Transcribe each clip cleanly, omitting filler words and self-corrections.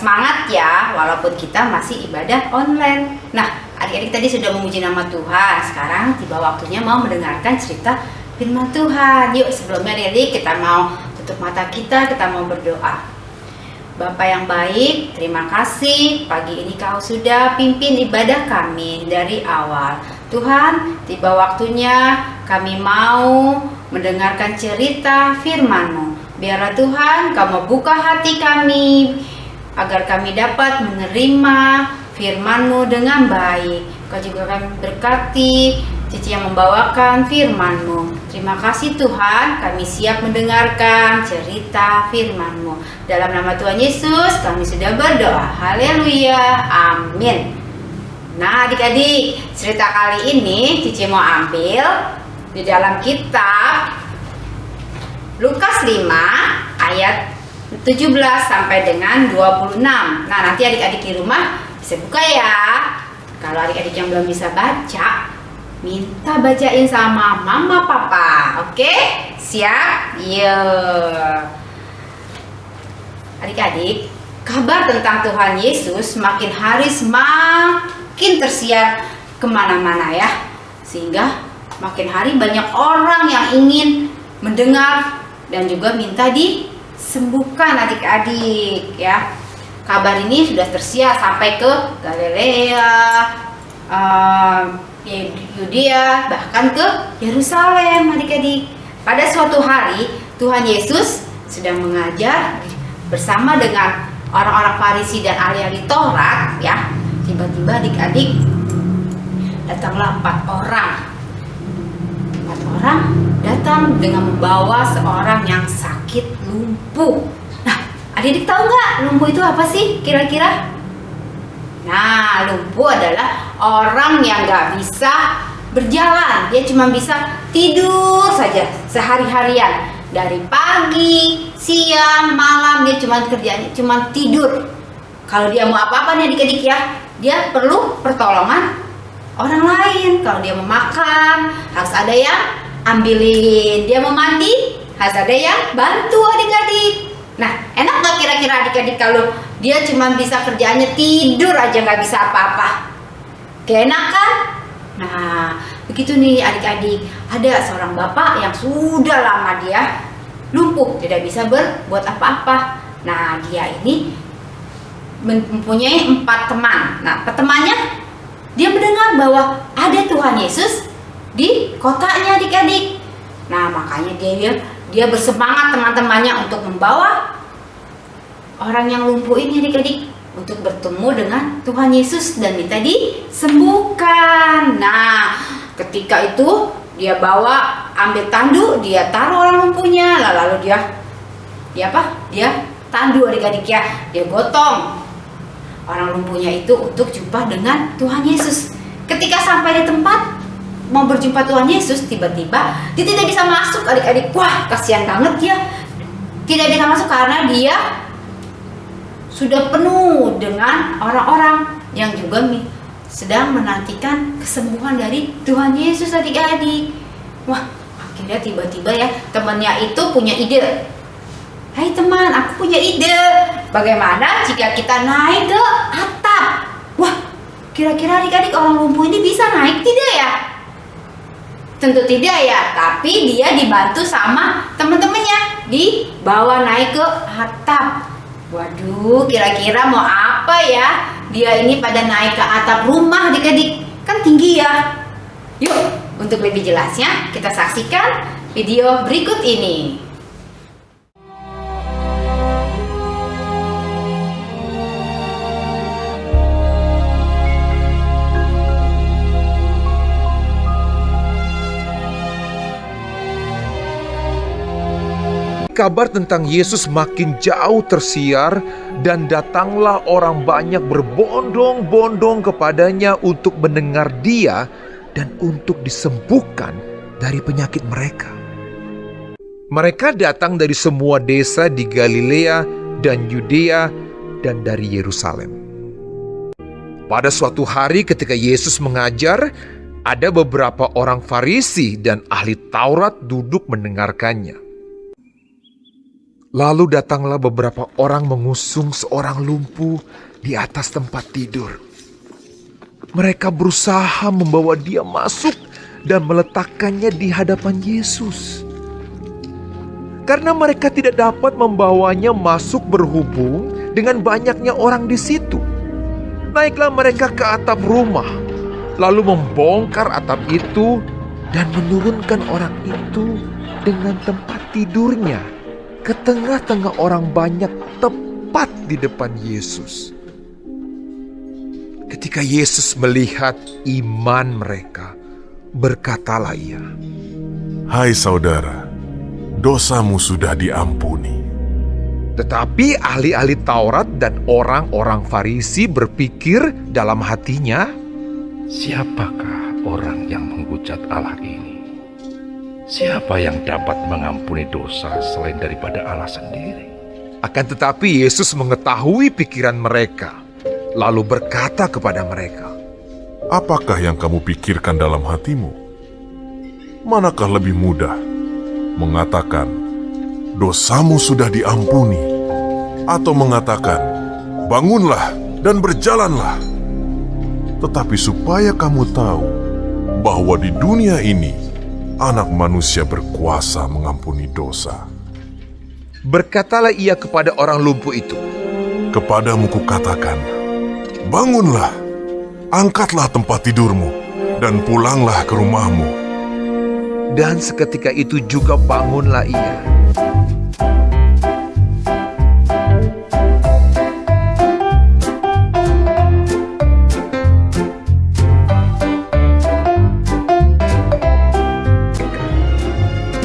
semangat ya, walaupun kita masih ibadah online. Nah, adik-adik tadi sudah memuji nama Tuhan. Sekarang tiba waktunya mau mendengarkan cerita firman Tuhan. Yuk, sebelumnya adik-adik kita mau tutup mata kita mau berdoa. Bapa yang baik, terima kasih pagi ini Kau sudah pimpin ibadah kami dari awal. Tuhan, tiba waktunya kami mau mendengarkan cerita firman-Mu. Biarlah Tuhan, Kau membuka hati kami agar kami dapat menerima firman-Mu dengan baik. Kau juga akan berkati Cici yang membawakan firman-Mu. Terima kasih Tuhan, kami siap mendengarkan cerita firman-Mu. Dalam nama Tuhan Yesus, kami sudah berdoa. Haleluya, amin. Nah adik-adik, cerita kali ini Cici mau ambil di dalam kitab Lukas 5 ayat 17 sampai dengan 26. Nah nanti adik-adik di rumah bisa buka ya. Kalau adik-adik yang belum bisa baca, minta bacain sama mama papa. Oke? Siap? Yuk. Adik-adik, kabar tentang Tuhan Yesus makin hari semakin tersiar kemana-mana ya. Sehingga makin hari banyak orang yang ingin mendengar dan juga minta disembuhkan adik-adik ya. Kabar ini sudah tersiar sampai ke Galilea, Yudea, bahkan ke Yerusalem adik-adik. Pada suatu hari Tuhan Yesus sedang mengajar bersama dengan orang-orang Farisi dan ahli-ahli Taurat ya. Tiba-tiba adik-adik datanglah 4 orang datang dengan membawa seorang yang sakit lumpuh. Nah adik-adik tahu nggak lumpuh itu apa sih kira-kira? Nah, lumpuh adalah orang yang nggak bisa berjalan. Dia cuma bisa tidur saja sehari-harian. Dari pagi, siang, malam dia cuma kerjanya cuma tidur. Kalau dia mau apa-apa nih adik-adik ya, dia perlu pertolongan orang lain. Kalau dia mau makan, harus ada yang ambilin. Dia mau mandi, harus ada yang bantu adik-adik. Nah, enak nggak kira-kira adik-adik kalau dia cuma bisa kerjaannya tidur aja, nggak bisa apa-apa? Gak enak kan? Nah, begitu nih adik-adik. Ada seorang bapak yang sudah lama dia lumpuh, tidak bisa berbuat apa-apa. Nah, dia ini mempunyai 4 teman. Nah, temannya dia mendengar bahwa ada Tuhan Yesus di kotanya adik-adik. Nah, makanya dia bersemangat teman-temannya untuk membawa orang yang lumpuh ini adik-adik untuk bertemu dengan Tuhan Yesus dan minta disembuhkan. Nah, ketika itu dia ambil tandu, dia taruh orang lumpuhnya, lalu dia tandu adik-adik ya, dia gotong orang lumpuhnya itu untuk jumpa dengan Tuhan Yesus. Ketika sampai di tempat mau berjumpa Tuhan Yesus, tiba-tiba dia tidak bisa masuk adik-adik. Wah, kasihan banget ya. Tidak bisa masuk karena dia sudah penuh dengan orang-orang yang juga sedang menantikan kesembuhan dari Tuhan Yesus adik-adik. Wah, akhirnya tiba-tiba ya temannya itu punya ide. Hai teman, aku punya ide. Bagaimana jika kita naik ke atap? Wah, kira-kira adik-adik orang lumpuh ini bisa naik tidak ya? Tentu tidak ya, tapi dia dibantu sama teman-temannya, dibawa naik ke atap. Waduh, kira-kira mau apa ya? Dia ini pada naik ke atap rumah adik-adik, kan tinggi ya. Yuk, untuk lebih jelasnya kita saksikan video berikut ini. Kabar tentang Yesus makin jauh tersiar dan datanglah orang banyak berbondong-bondong kepadanya untuk mendengar Dia dan untuk disembuhkan dari penyakit mereka. Mereka datang dari semua desa di Galilea dan Yudea dan dari Yerusalem. Pada suatu hari ketika Yesus mengajar, ada beberapa orang Farisi dan ahli Taurat duduk mendengarkannya. Lalu datanglah beberapa orang mengusung seorang lumpuh di atas tempat tidur. Mereka berusaha membawa dia masuk dan meletakkannya di hadapan Yesus. Karena mereka tidak dapat membawanya masuk berhubung dengan banyaknya orang di situ. Naiklah mereka ke atap rumah, lalu membongkar atap itu dan menurunkan orang itu dengan tempat tidurnya ke tengah-tengah orang banyak tepat di depan Yesus. Ketika Yesus melihat iman mereka, berkatalah ia, "Hai saudara, dosamu sudah diampuni." Tetapi ahli-ahli Taurat dan orang-orang Farisi berpikir dalam hatinya, Siapakah orang yang menghujat Allah ini? Siapa yang dapat mengampuni dosa selain daripada Allah sendiri? akan tetapi Yesus mengetahui pikiran mereka, lalu berkata kepada mereka, Apakah yang kamu pikirkan dalam hatimu? Manakah lebih mudah mengatakan, dosamu sudah diampuni, atau mengatakan, bangunlah dan berjalanlah? Tetapi supaya kamu tahu bahwa di dunia ini Anak Manusia berkuasa mengampuni dosa. Berkatalah ia kepada orang lumpuh itu, Kepadamu kukatakan, bangunlah, angkatlah tempat tidurmu, dan pulanglah ke rumahmu. dan seketika itu juga bangunlah ia.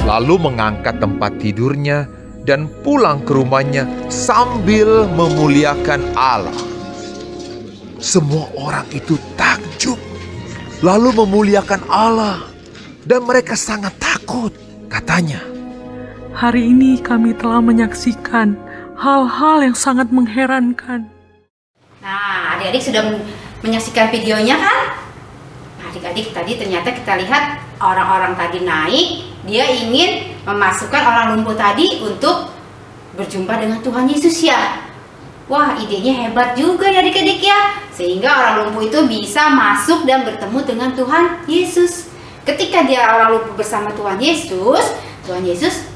Lalu mengangkat tempat tidurnya dan pulang ke rumahnya sambil memuliakan Allah. Semua orang itu takjub, lalu memuliakan Allah, dan mereka sangat takut. Katanya, Hari ini kami telah menyaksikan hal-hal yang sangat mengherankan. Nah, adik-adik sudah menyaksikan videonya kan? Nah, adik-adik tadi ternyata kita lihat orang-orang tadi naik, dia ingin memasukkan orang lumpuh tadi untuk berjumpa dengan Tuhan Yesus ya. Wah, idenya hebat juga ya adik-adik ya. Sehingga orang lumpuh itu bisa masuk dan bertemu dengan Tuhan Yesus. Ketika dia orang lumpuh bersama Tuhan Yesus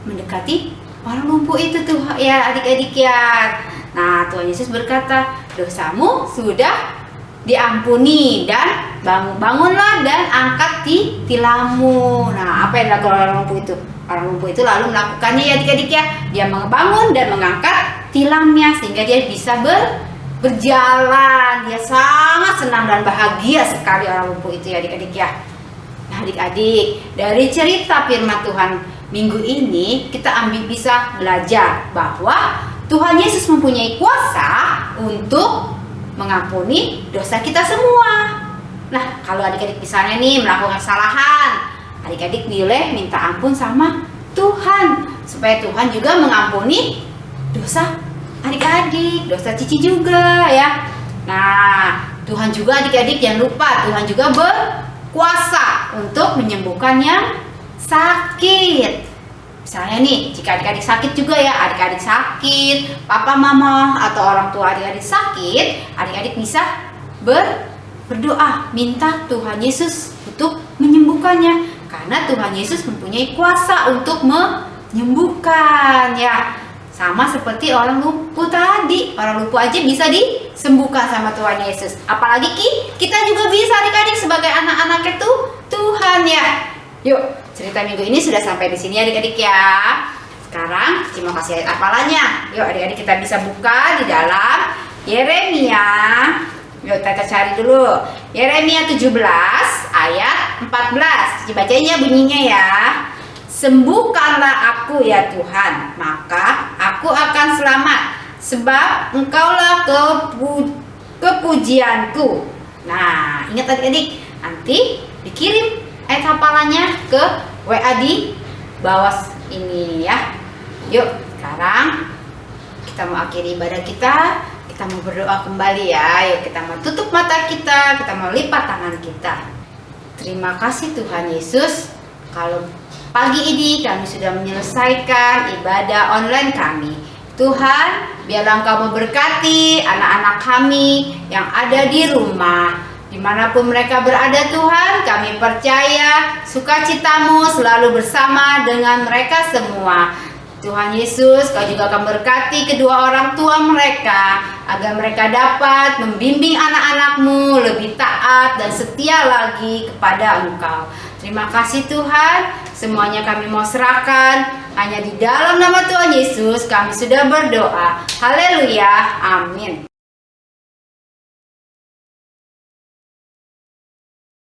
mendekati orang lumpuh itu tuh ya adik-adik ya. Nah, Tuhan Yesus berkata, dosamu sudah diampuni dan bangunlah dan angkat tilammu. Nah, apa yang dilakukan orang lumpuh itu? Orang lumpuh itu lalu melakukannya ya adik-adik ya. Dia bangun dan mengangkat tilamnya sehingga dia bisa berjalan. Dia sangat senang dan bahagia sekali orang lumpuh itu ya adik-adik ya. Nah adik-adik, dari cerita firman Tuhan minggu ini kita bisa belajar bahwa Tuhan Yesus mempunyai kuasa untuk mengampuni dosa kita semua. Nah, kalau adik-adik misalnya nih melakukan kesalahan, adik-adik boleh minta ampun sama Tuhan supaya Tuhan juga mengampuni dosa adik-adik, dosa Cici juga ya. Nah, Tuhan juga adik-adik jangan lupa Tuhan juga berkuasa untuk menyembuhkan yang sakit. Misalnya nih, jika adik-adik sakit juga ya, adik-adik sakit, papa mama atau orang tua adik-adik sakit, adik-adik bisa berdoa, minta Tuhan Yesus untuk menyembuhkannya. Karena Tuhan Yesus mempunyai kuasa untuk menyembuhkan ya. Sama seperti orang lumpuh tadi, orang lumpuh aja bisa disembuhkan sama Tuhan Yesus. Apalagi kita juga bisa adik-adik sebagai anak-anaknya Tuhan ya. Yuk, cerita minggu ini sudah sampai di sini adik-adik ya. Sekarang Cici mau kasih ayat hafalannya. Yuk adik-adik kita bisa buka di dalam Yeremia. Yuk kita cari dulu. Yeremia 17 ayat 14. Cici bacanya bunyinya ya. Sembuhkanlah aku ya Tuhan, maka aku akan selamat, sebab Engkaulah kepujianku. Nah, ingat adik-adik, nanti dikirim ayat hafalannya ke WA di bawah ini ya. Yuk, sekarang kita mau akhiri ibadah kita mau berdoa kembali ya. Yuk kita mau tutup mata kita mau lipat tangan kita. Terima kasih Tuhan Yesus, Kalau pagi ini kami sudah menyelesaikan ibadah online kami. Tuhan, biarlah Engkau memberkati anak-anak kami yang ada di rumah. Dimanapun mereka berada Tuhan, kami percaya sukacitamu selalu bersama dengan mereka semua. Tuhan Yesus, Kau juga akan berkati kedua orang tua mereka, agar mereka dapat membimbing anak-anakmu lebih taat dan setia lagi kepada Engkau. Terima kasih Tuhan, semuanya kami mau serahkan. Hanya di dalam nama Tuhan Yesus kami sudah berdoa. Haleluya, amin.